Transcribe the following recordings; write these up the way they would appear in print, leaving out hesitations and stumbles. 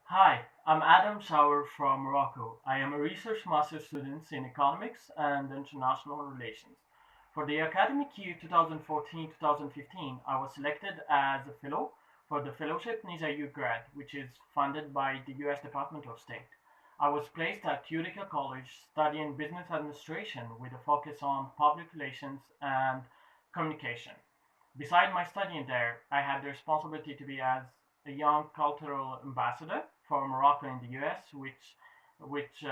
Hi, I'm Adam Mchaouar from Morocco. I am a research master student in economics and international relations. For the academic year 2014-2015, I was selected as a fellow for the fellowship NESA UGRAD, which is funded by the US Department of State. I was placed at Utica College studying business administration with a focus on public relations and communication. Beside my studying there, I had the responsibility to be as a young cultural ambassador for Morocco in the US, which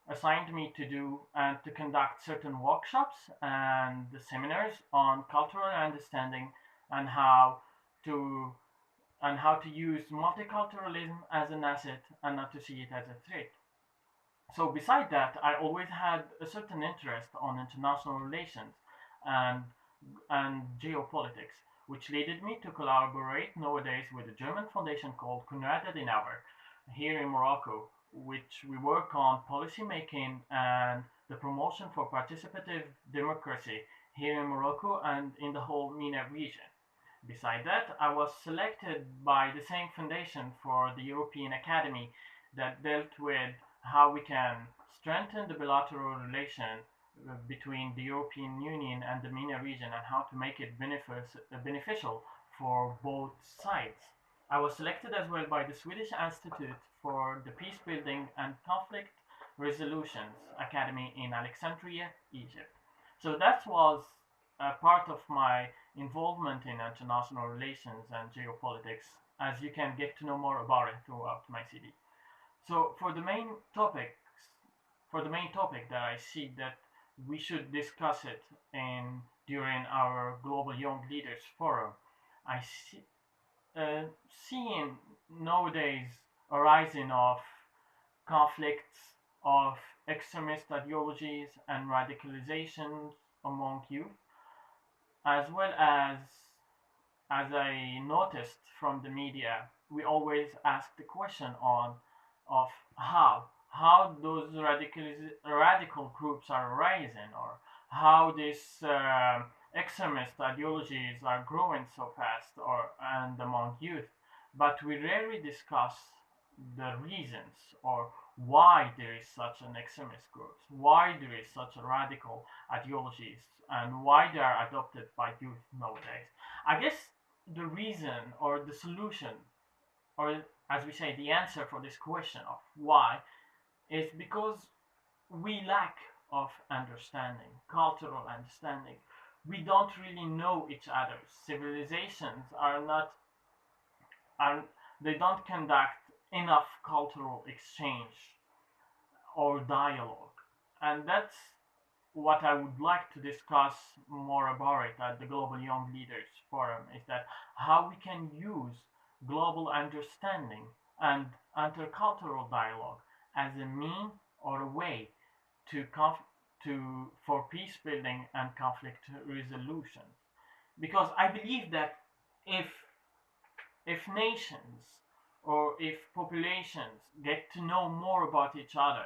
assigned me to do and to conduct certain workshops and seminars on cultural understanding and to how to use multiculturalism as an asset and not to see it as a threat. So beside that, I always had a certain interest on international relations and geopolitics, which led me to collaborate nowadays with a German foundation called Konrad Adenauer here in Morocco, which we work on policy making and the promotion for participative democracy here in Morocco and in the whole MENA region. Beside that, I was selected by the same foundation for the European Academy that dealt with how we can strengthen the bilateral relation between the European Union and the MENA region and how to make it beneficial for both sides. I was selected as well by the Swedish Institute for the Peace Building and Conflict Resolutions Academy in Alexandria, Egypt. So that was a part of my involvement in international relations and geopolitics, as you can get to know more about it throughout my CD. So for the main topic that I see that we should discuss it in during our Global Young Leaders Forum, I see seeing nowadays a rising of conflicts of extremist ideologies and radicalization among youth, as well as I noticed from the media, we always ask the question on of how those radical groups are rising, or how these extremist ideologies are growing so fast, or and among youth, but we rarely discuss the reasons or why there is such an extremist groups, why there is such a radical ideologies, and why they are adopted by youth nowadays. I guess the reason or the solution, or as we say, the answer for this question of why, is because we lack of understanding, cultural understanding. We don't really know each other. Civilizations are not are they don't conduct enough cultural exchange or dialogue, and that's what I would like to discuss more about it at the Global Young Leaders Forum, is that how we can use global understanding and intercultural dialogue as a mean or a way to for peace building and conflict resolution. Because I believe that if nations or if populations get to know more about each other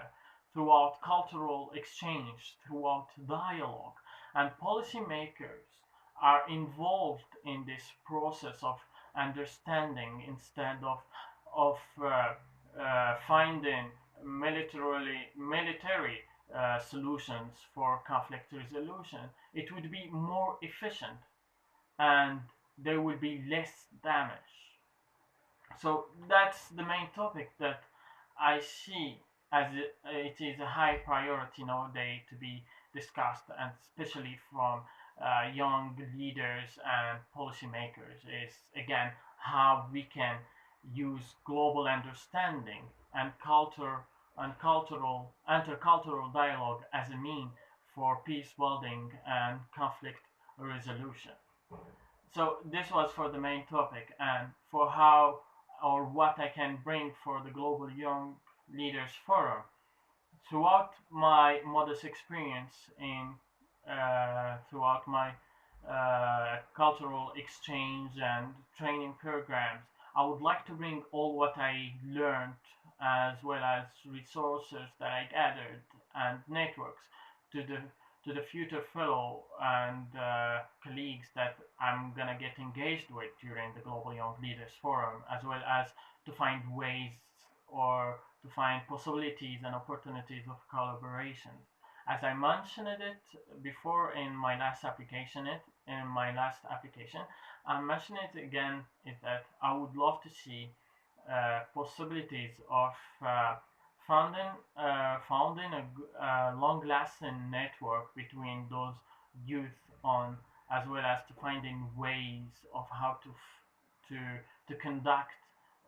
throughout cultural exchange, throughout dialogue, and policymakers are involved in this process of understanding instead of finding military solutions for conflict resolution, it would be more efficient and there will be less damage. So that's the main topic that I see as it is a high priority nowadays to be discussed, and especially from young leaders and policymakers, is again how we can use global understanding and cultural intercultural dialogue as a mean for peace building and conflict resolution. So this was for the main topic, and for how or what I can bring for the Global Young Leaders Forum. Throughout my modest experience in throughout my cultural exchange and training programs, I would like to bring all what I learned, as well as resources that I gathered and networks, to the future fellow and colleagues that I'm gonna get engaged with during the Global Young Leaders Forum, as well as to find ways or to find possibilities and opportunities of collaboration. As I mentioned it before in my last application, I'm mentioning it again is that I would love to see possibilities of founding founding a long-lasting network between those youth on, as well as to finding ways of how to to conduct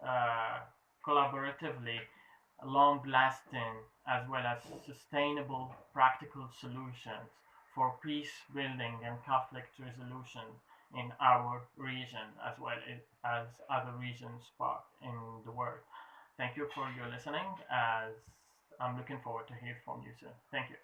uh, collaboratively long-lasting as well as sustainable practical solutions for peace building and conflict resolution in our region as well as other regions part in the world. Thank you for your listening, as I'm looking forward to hear from you soon. Thank you.